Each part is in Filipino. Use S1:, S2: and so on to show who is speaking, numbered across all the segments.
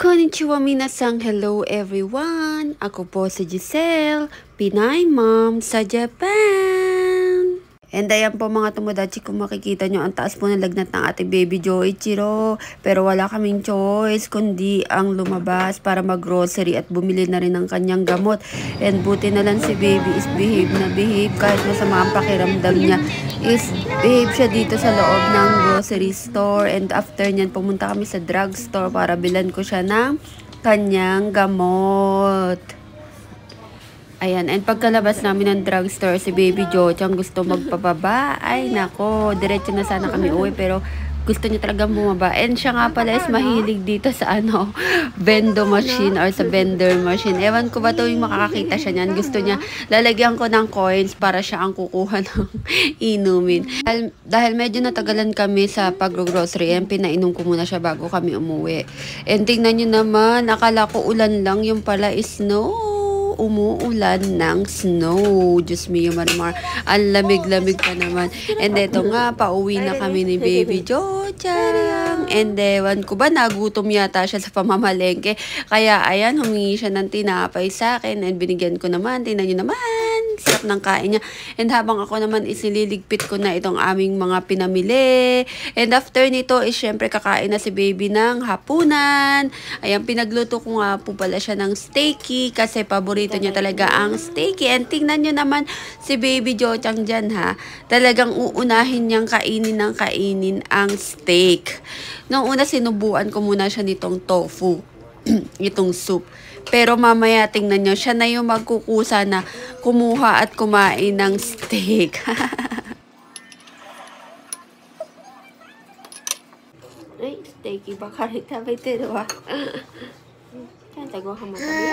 S1: Konnichiwa minasang, hello everyone! Ako po si Giselle, Pinay Mom sa Japan! And ayan po mga tomodachi, kung makikita nyo, ang taas po ng lagnat ng ating baby Joichiro. Pero wala kaming choice kundi ang lumabas para mag-grocery at bumili na rin ng kanyang gamot. And buti na lang si baby is behave na behave kahit masama ang pakiramdam niya. Is behave siya dito sa loob ng grocery store. And after nyan, pumunta kami sa drugstore para bilan ko siya ng kanyang gamot. Ayan, and pagkalabas namin ng drugstore, si Baby Jochang gusto magpababa. Ay, nako, diretso na sana kami uwi, pero gusto niya talagang bumaba. And siya nga pala is mahilig dito sa vendo machine or sa vendor machine. Ewan ko ba tuwing makakakita siya niyan, gusto niya lalagyan ko ng coins para siya ang kukuha ng inumin. Dahil medyo natagalan kami sa pag-grocery, and pinainom ko muna siya bago kami umuwi. And tingnan nyo naman, akala ko ulan lang, yung pala is snow. Umuulan ng snow. Diyos mio, Marimar. Ang lamig-lamig pa naman. And eto nga, pauwi na kami ni Baby Jochang. And ewan ko ba, nagutom yata siya sa pamamalengke. Kaya ayan, humingi siya ng tinapay sa akin. And binigyan ko naman. Tingnan nyo naman. Sarap ng kain niya. And habang ako naman isililigpit ko na itong aming mga pinamili. And after nito, is syempre kakain na si Baby ng hapunan. Ayan, pinagluto ko nga po pala siya ng steaky kasi paborito niya talaga ang steaky. And tingnan nyo naman si Baby Jochang dyan ha. Talagang uunahin niyang kainin ng kainin ang steak. Noong una sinubuan ko muna siya nitong tofu. Itong soup. Pero mamaya tingnan nyo, siya na yung magkukusa na kumuha at kumain ng steak. Ay, steaky ba karita ba ito?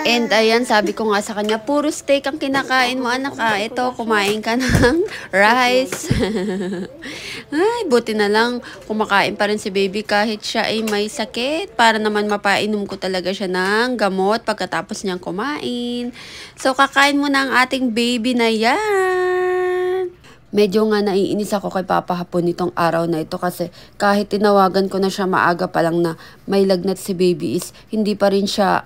S1: And ayan, sabi ko nga sa kanya, puro steak ang kinakain mo, anak. Ito, kumain ka ng rice. Ay, buti na lang kumakain pa rin si Baby kahit siya ay may sakit. Para naman mapainom ko talaga siya ng gamot pagkatapos niyang kumain. So, kakain mo na ang ating baby na yan. Medyo nga naiinis ako kay Papa Hapon nitong araw na ito kasi kahit tinawagan ko na siya maaga pa lang na may lagnat si Baby is hindi pa rin siya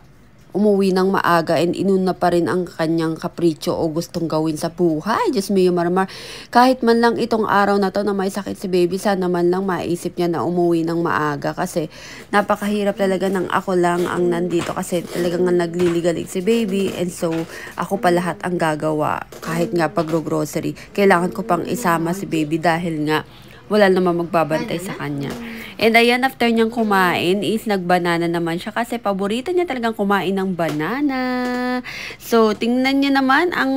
S1: umuwi ng maaga and inuna pa rin ang kanyang kapritsyo o gustong gawin sa buhay. Diyos mio, Marimar. Kahit man lang itong araw na to na may sakit si Baby, sana man lang maisip niya na umuwi ng maaga kasi napakahirap talaga ng ako lang ang nandito kasi talagang nagliligalig si Baby and so ako pa lahat ang gagawa kahit nga pag-grocery. Kailangan ko pang isama si Baby dahil nga wala naman magbabantay sa kanya. And ayan, after niyang kumain is nagbanana naman siya kasi paborito niya talagang kumain ng banana. So, tingnan niyo naman ang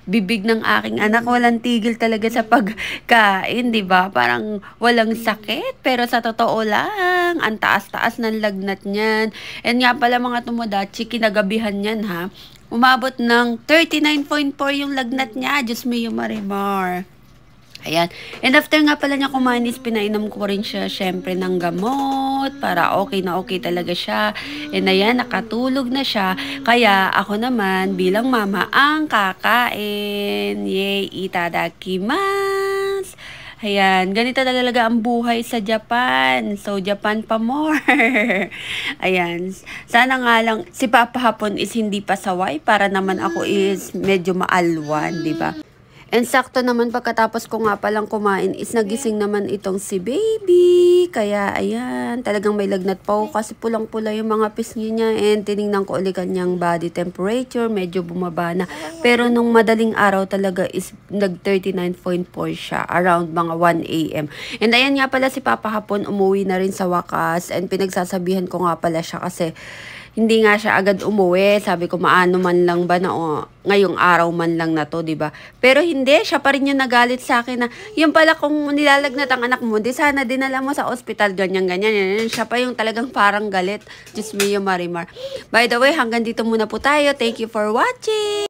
S1: bibig ng aking anak. Walang tigil talaga sa pagkain, di ba? Parang walang sakit. Pero sa totoo lang, ang taas-taas ng lagnat niyan. And nga pala mga tomodachi, kinagabihan niyan ha. Umabot ng 39.4 yung lagnat niya. Diyos mio, Marimar. Ayan. And after nga pala niya kumain is pinainom ko rin siya syempre ng gamot para okay na okay talaga siya. And ayan, nakatulog na siya. Kaya ako naman bilang mama ang kakain. Yay, itadakimasu! Ayan, ganito talaga ang buhay sa Japan. So, Japan pa more. Ayan, sana nga lang si Papa Hapon is hindi pasaway para naman ako is medyo maalwan, di ba? And sakto naman pagkatapos ko nga palang kumain is nagising naman itong si Baby. Kaya ayan, talagang may lagnat pa ako kasi pulang-pula yung mga pisngi niya. And tinignan ko ulit kanyang body temperature, medyo bumaba na. Pero nung madaling araw talaga is nag 39.4 siya, around mga 1 AM. And ayan nga pala si Papa Hapon, umuwi na rin sa wakas. And pinagsasabihan ko nga pala siya kasi hindi nga siya agad umuwi. Sabi ko, maano man lang ba na ngayong araw man lang na to, diba? Pero hindi, siya pa rin yung nagalit sa akin na, yung pala kung nilalagnat ang anak mo, di sana dinala mo sa ospital, ganyan. Siya pa yung talagang parang galit. Diyos mio, Marimar. By the way, hanggang dito muna po tayo. Thank you for watching!